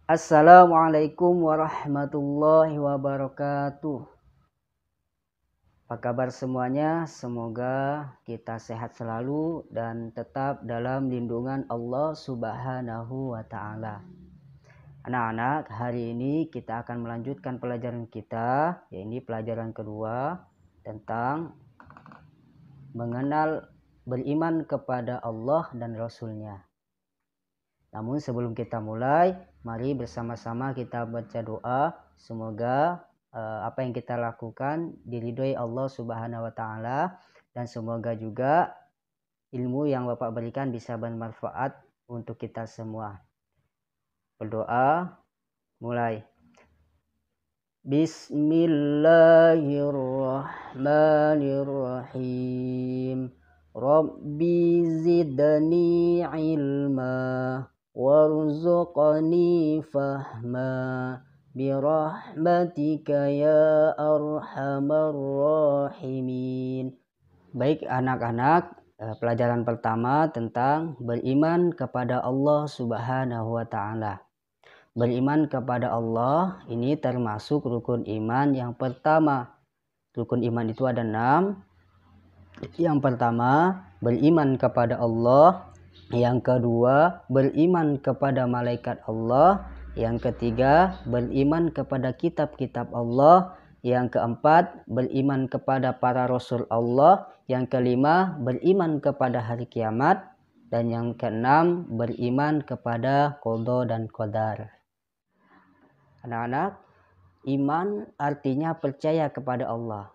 Assalamualaikum warahmatullahi wabarakatuh. Apa kabar semuanya? Semoga kita sehat selalu dan tetap dalam lindungan Allah Subhanahu wa Ta'ala. Anak-anak, hari ini kita akan melanjutkan pelajaran kita, yaitu pelajaran kedua tentang mengenal beriman kepada Allah dan Rasul-Nya. Namun sebelum kita mulai, mari bersama-sama kita baca doa. Semoga apa yang kita lakukan diridhoi Allah Subhanahu wa Ta'ala, dan semoga juga ilmu yang Bapak berikan bisa bermanfaat untuk kita semua. Berdoa, mulai. Bismillahirrahmanirrahim. Rabbi zidni ilma warzuqni fahma birahmatika ya arhamar rahimin. Baik anak-anak, pelajaran pertama tentang beriman kepada Allah Subhanahu wa Ta'ala. Beriman kepada Allah ini termasuk rukun iman yang pertama. Rukun iman itu ada 6. Yang pertama, beriman kepada Allah. Yang kedua, beriman kepada malaikat Allah. Yang ketiga, beriman kepada kitab-kitab Allah. Yang keempat, beriman kepada para rasul Allah. Yang kelima, beriman kepada hari kiamat. Dan yang keenam, beriman kepada qada dan qadar. Anak-anak, iman artinya percaya kepada Allah.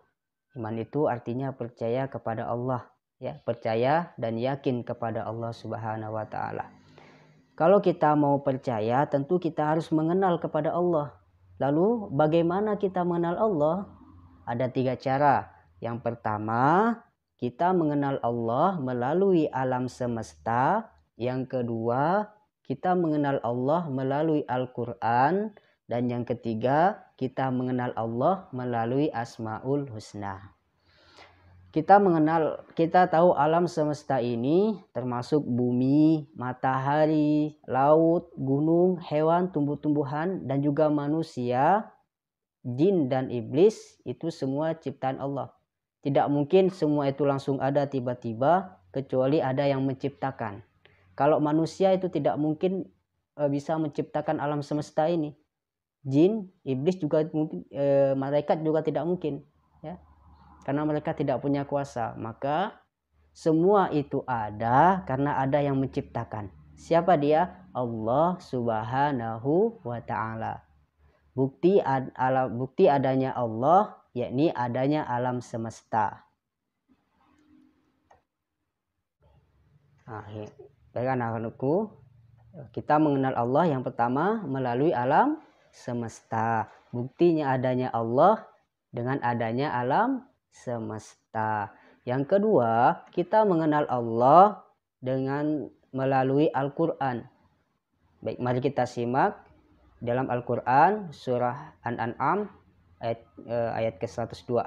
Iman itu artinya percaya kepada Allah, ya, percaya dan yakin kepada Allah Subhanahu wa Ta'ala. Kalau kita mau percaya, tentu kita harus mengenal kepada Allah. Lalu bagaimana kita mengenal Allah? Ada 3 cara. Yang pertama, kita mengenal Allah melalui alam semesta. Yang kedua, kita mengenal Allah melalui Al-Quran. Dan yang ketiga, kita mengenal Allah melalui Asmaul Husna. Kita tahu alam semesta ini termasuk bumi, matahari, laut, gunung, hewan, tumbuh-tumbuhan, dan juga manusia, jin dan iblis, itu semua ciptaan Allah. Tidak mungkin semua itu langsung ada tiba-tiba, kecuali ada yang menciptakan. Kalau manusia itu tidak mungkin bisa menciptakan alam semesta ini. Jin, iblis juga mungkin, malaikat juga tidak mungkin, ya, karena mereka tidak punya kuasa. Maka semua itu ada karena ada yang menciptakan. Siapa dia? Allah Subhanahu wa Ta'ala. Bukti adanya Allah yakni adanya alam semesta. Baik anak-anakku, kita mengenal Allah yang pertama melalui alam semesta. Buktinya adanya Allah dengan adanya alam semesta. Yang kedua, kita mengenal Allah dengan melalui Al-Quran. Baik, mari kita simak dalam Al-Quran surah An-An'am ayat ke-102.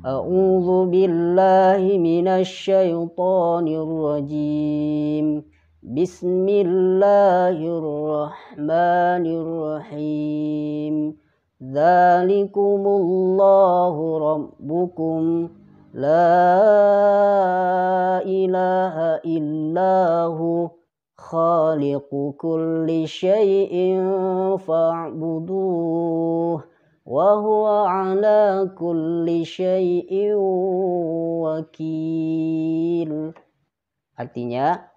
A'udzu billahi minasyaitonir rajim. Bismillahirrahmanirrahim. Dzalikumullahu rabbukum la ilaha illahu khaliqu kulli syai'in fa'buduh wa huwa ala kulli syai'in wakil. Artinya,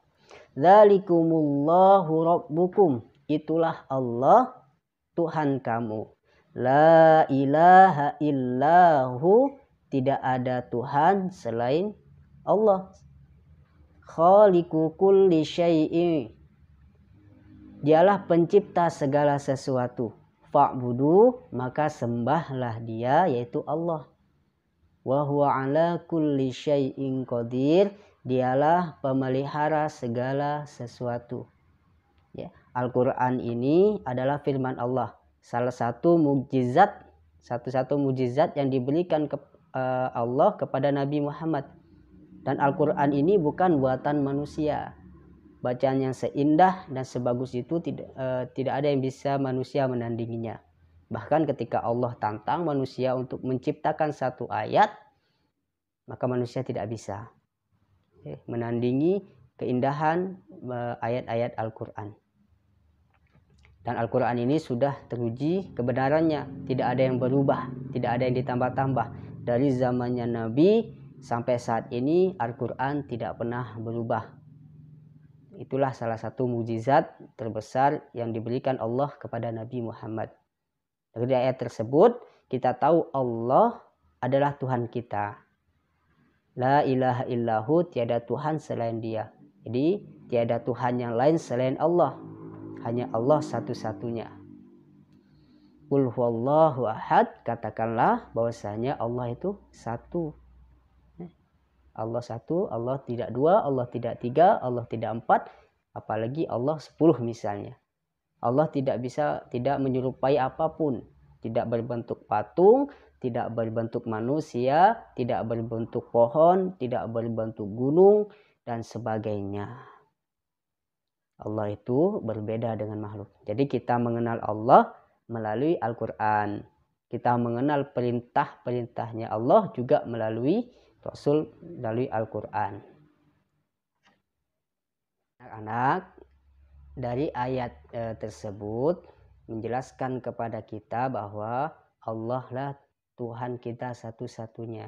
dzalikumullahu rabbukum, itulah Allah Tuhan kamu. La ilaha illahu, tidak ada Tuhan selain Allah. Khaliqu kulli syai'in, dialah pencipta segala sesuatu. Fa'budu, maka sembahlah dia, yaitu Allah. Wa huwa ala kulli syai'in qadir, dialah pemelihara segala sesuatu. Ya, Al-Quran ini adalah firman Allah. Salah satu mukjizat, satu-satu mukjizat yang diberikan Allah kepada Nabi Muhammad. Dan Al-Quran ini bukan buatan manusia. bacaan yang seindah dan sebagus itu tidak ada yang bisa manusia menandinginya. Bahkan ketika Allah tantang manusia untuk menciptakan satu ayat, maka manusia tidak bisa menandingi keindahan ayat-ayat Al-Quran. Dan Al-Quran ini sudah teruji kebenarannya, tidak ada yang berubah, tidak ada yang ditambah-tambah. Dari zamannya Nabi sampai saat ini Al-Quran tidak pernah berubah. Itulah salah satu mukjizat terbesar yang diberikan Allah kepada Nabi Muhammad. Dari ayat tersebut kita tahu Allah adalah Tuhan kita. La ilaha illahu, tiada Tuhan selain Dia. Jadi tiada Tuhan yang lain selain Allah. Hanya Allah satu-satunya. Qul huwallahu ahad, katakanlah bahwasanya Allah itu satu. Allah satu, Allah tidak dua, Allah tidak tiga, Allah tidak empat, apalagi Allah 10 misalnya. Allah tidak menyerupai apapun, tidak berbentuk patung, tidak berbentuk manusia, tidak berbentuk pohon, tidak berbentuk gunung, dan sebagainya. Allah itu berbeda dengan makhluk. Jadi kita mengenal Allah melalui Al-Quran. Kita mengenal perintah-perintahnya Allah juga melalui Rasul, melalui Al-Quran. Anak-anak, dari ayat tersebut menjelaskan kepada kita bahwa Allah lah Tuhan kita satu-satunya.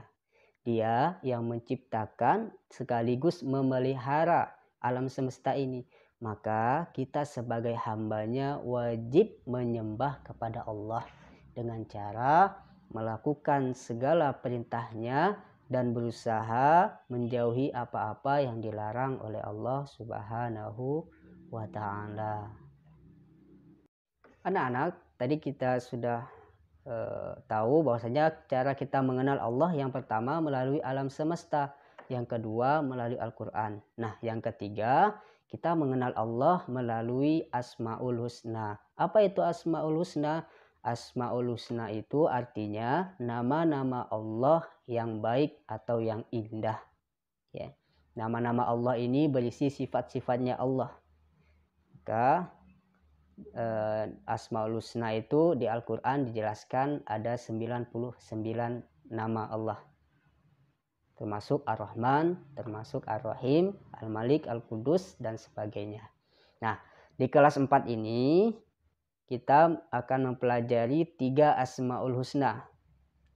Dia yang menciptakan sekaligus memelihara alam semesta ini. Maka kita sebagai hambanya wajib menyembah kepada Allah dengan cara melakukan segala perintahnya dan berusaha menjauhi apa-apa yang dilarang oleh Allah Subhanahu wa ta'ala. Anak-anak, tadi kita sudah tahu bahwasanya cara kita mengenal Allah yang pertama melalui alam semesta, yang kedua melalui Al-Quran. Nah, yang ketiga kita mengenal Allah melalui Asmaul Husna. Apa itu Asmaul Husna? Asmaul Husna itu artinya nama-nama Allah yang baik atau yang indah. Ya. Nama-nama Allah ini berisi sifat-sifatnya Allah. Maka Asmaul Husna itu di Al-Quran dijelaskan ada 99 nama Allah. Termasuk Ar-Rahman, termasuk Ar-Rahim, Al-Malik, Al-Qudus, dan sebagainya. Nah, di kelas 4 ini kita akan mempelajari 3 Asmaul Husna.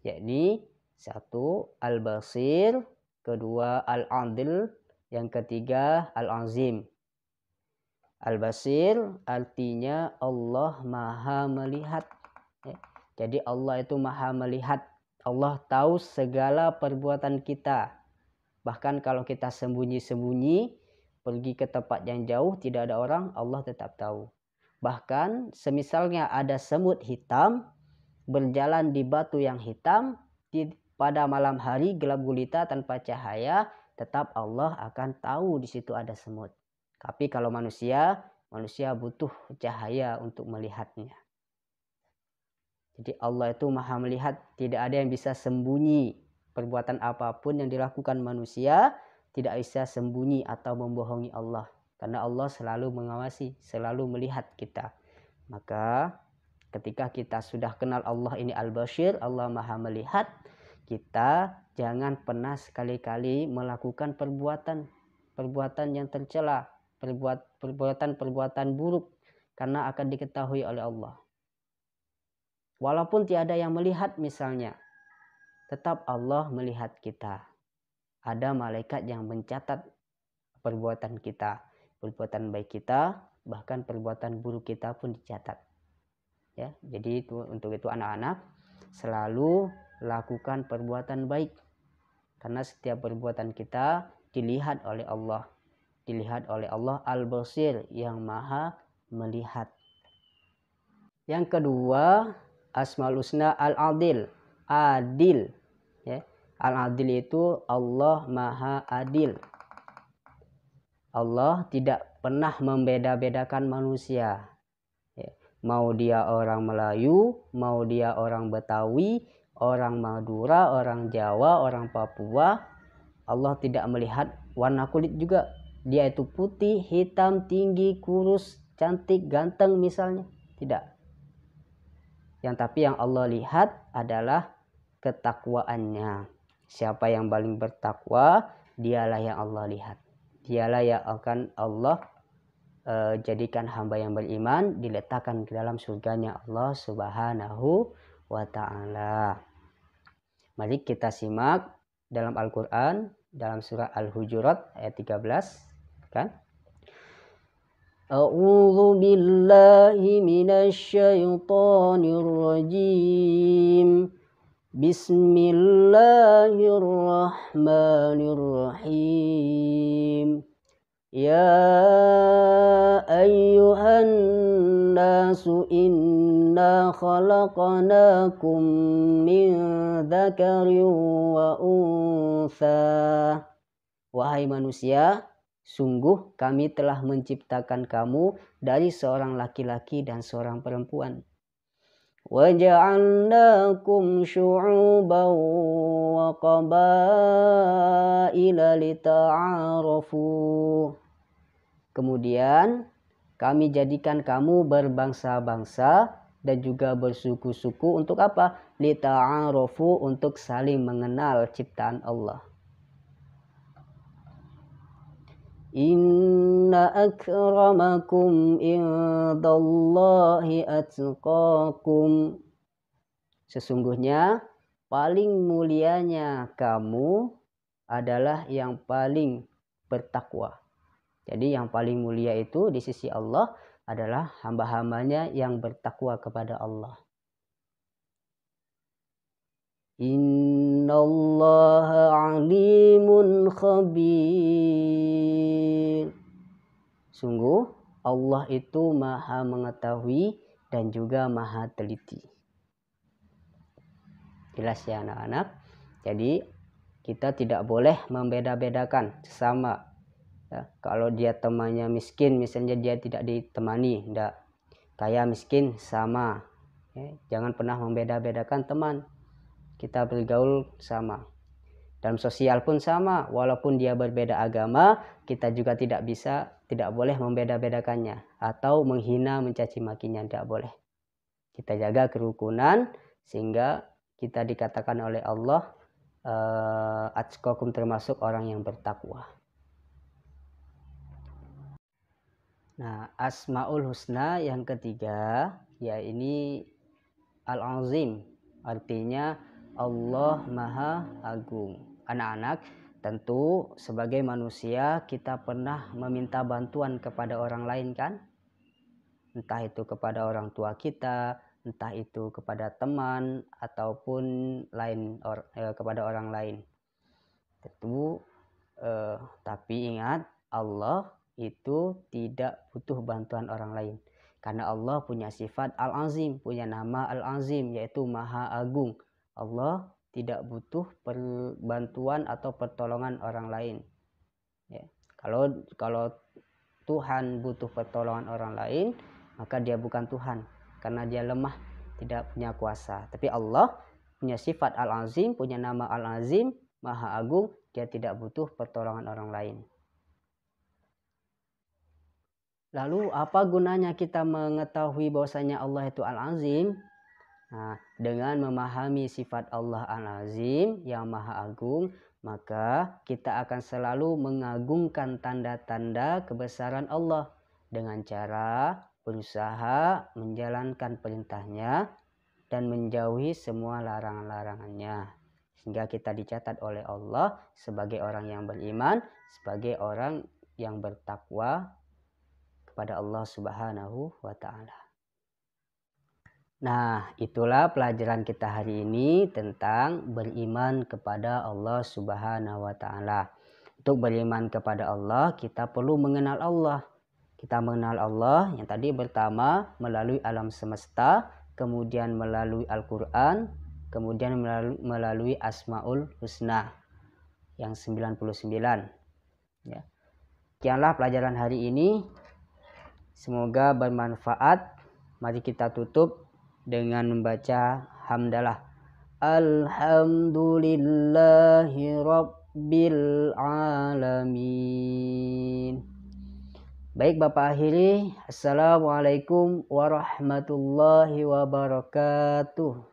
Yakni 1 Al-Basir, kedua Al-Adil, yang ketiga Al-Azim. Al-Basir artinya Allah Maha Melihat. Jadi Allah itu Maha Melihat. Allah tahu segala perbuatan kita. Bahkan kalau kita sembunyi-sembunyi, pergi ke tempat yang jauh, tidak ada orang, Allah tetap tahu. Bahkan semisalnya ada semut hitam berjalan di batu yang hitam, pada malam hari gelap gulita tanpa cahaya, tetap Allah akan tahu di situ ada semut. Tapi kalau manusia butuh cahaya untuk melihatnya. Jadi Allah itu Maha Melihat, tidak ada yang bisa sembunyi. Perbuatan apapun yang dilakukan manusia tidak bisa sembunyi atau membohongi Allah. Karena Allah selalu mengawasi, selalu melihat kita. Maka ketika kita sudah kenal Allah ini Al-Bashir, Allah Maha Melihat, kita jangan pernah sekali-kali melakukan perbuatan yang tercela, perbuatan buruk, karena akan diketahui oleh Allah. Walaupun tiada yang melihat misalnya, tetap Allah melihat kita. Ada malaikat yang mencatat perbuatan kita, perbuatan baik kita, bahkan perbuatan buruk kita pun dicatat. Ya, jadi untuk itu anak-anak selalu lakukan perbuatan baik. Karena setiap perbuatan kita dilihat oleh Allah. Dilihat oleh Allah Al-Basir yang Maha Melihat. Yang kedua, Asmaul Husna Al-Adil, adil. Ya. Al-Adil itu Allah Maha Adil. Allah tidak pernah membeda-bedakan manusia. Ya. Mau dia orang Melayu, mau dia orang Betawi, orang Madura, orang Jawa, orang Papua, Allah tidak melihat warna kulit juga. dia itu putih, hitam, tinggi, kurus, cantik, ganteng misalnya. Tidak. Tapi yang Allah lihat adalah ketakwaannya. Siapa yang paling bertakwa, dialah yang Allah lihat. Dialah yang akan Allah jadikan hamba yang beriman, diletakkan ke dalam surganya Allah Subhanahu wa ta'ala. Mari kita simak dalam Al-Quran, dalam surah Al-Hujurat ayat 13, kan? A'udzu billahi minasy syaithanir rajim. Bismillahirrahmanirrahim. Ya ayyuhan nasu inna khalaqnakum min dzakarin wa untha. Wahai manusia, sungguh kami telah menciptakan kamu dari seorang laki-laki dan seorang perempuan. وَجَعَلْنَاكُمْ شُعُوبًا وَقَبَائِلَ لِتَعَارَفُوا. Kemudian kami jadikan kamu berbangsa-bangsa dan juga bersuku-suku untuk apa? Lita'arafu, untuk saling mengenal ciptaan Allah. Inna akramakum indallahi atqakum. Sesungguhnya paling mulianya kamu adalah yang paling bertakwa. Jadi yang paling mulia itu di sisi Allah adalah hamba-hambanya yang bertakwa kepada Allah. Innallaha alimun khabir. Sungguh Allah itu maha mengetahui dan juga maha teliti. Jelas ya anak-anak. Jadi kita tidak boleh membeda-bedakan sesama. Ya, kalau dia temannya miskin, misalnya dia tidak ditemani, tidak. Kaya miskin sama. Ya, jangan pernah membeda-bedakan teman. Kita bergaul sama. Dalam sosial pun sama, walaupun dia berbeda agama, kita juga tidak boleh membeda-bedakannya atau menghina, mencaci makinya, tidak boleh. Kita jaga kerukunan sehingga kita dikatakan oleh Allah atqakum, termasuk orang yang bertakwa. Nah, Asmaul Husna yang ketiga, ya ini Al-Azim, artinya Allah Maha Agung. Anak-anak, tentu sebagai manusia kita pernah meminta bantuan kepada orang lain, kan? Entah itu kepada orang tua kita, entah itu kepada teman ataupun kepada orang lain. Tentu tapi ingat, Allah itu tidak butuh bantuan orang lain. Karena Allah punya sifat Al-Azim, punya nama Al-Azim, yaitu Maha Agung. Allah tidak butuh bantuan atau pertolongan orang lain. Ya. Kalau Tuhan butuh pertolongan orang lain, maka dia bukan Tuhan, karena dia lemah, tidak punya kuasa. Tapi Allah punya sifat Al-Azim, punya nama Al-Azim, Maha Agung, dia tidak butuh pertolongan orang lain. Lalu apa gunanya kita mengetahui bahwasanya Allah itu Al-Azim? Nah, dengan memahami sifat Allah Al-Azim yang Maha Agung, maka kita akan selalu mengagungkan tanda-tanda kebesaran Allah dengan cara berusaha menjalankan perintahnya dan menjauhi semua larangan-larangannya. Sehingga kita dicatat oleh Allah sebagai orang yang beriman, sebagai orang yang bertakwa kepada Allah Subhanahu wa ta'ala. Nah, itulah pelajaran kita hari ini tentang beriman kepada Allah Subhanahu wa ta'ala. Untuk beriman kepada Allah, kita perlu mengenal Allah. Kita mengenal Allah yang tadi pertama melalui alam semesta, kemudian melalui Al-Quran, kemudian melalui Asmaul Husna yang 99. Ya. Sekianlah pelajaran hari ini. Semoga bermanfaat. Mari kita tutup dengan membaca hamdalah. Alhamdulillahi rabbil alamin. Baik Bapak akhiri. Assalamualaikum warahmatullahi wabarakatuh.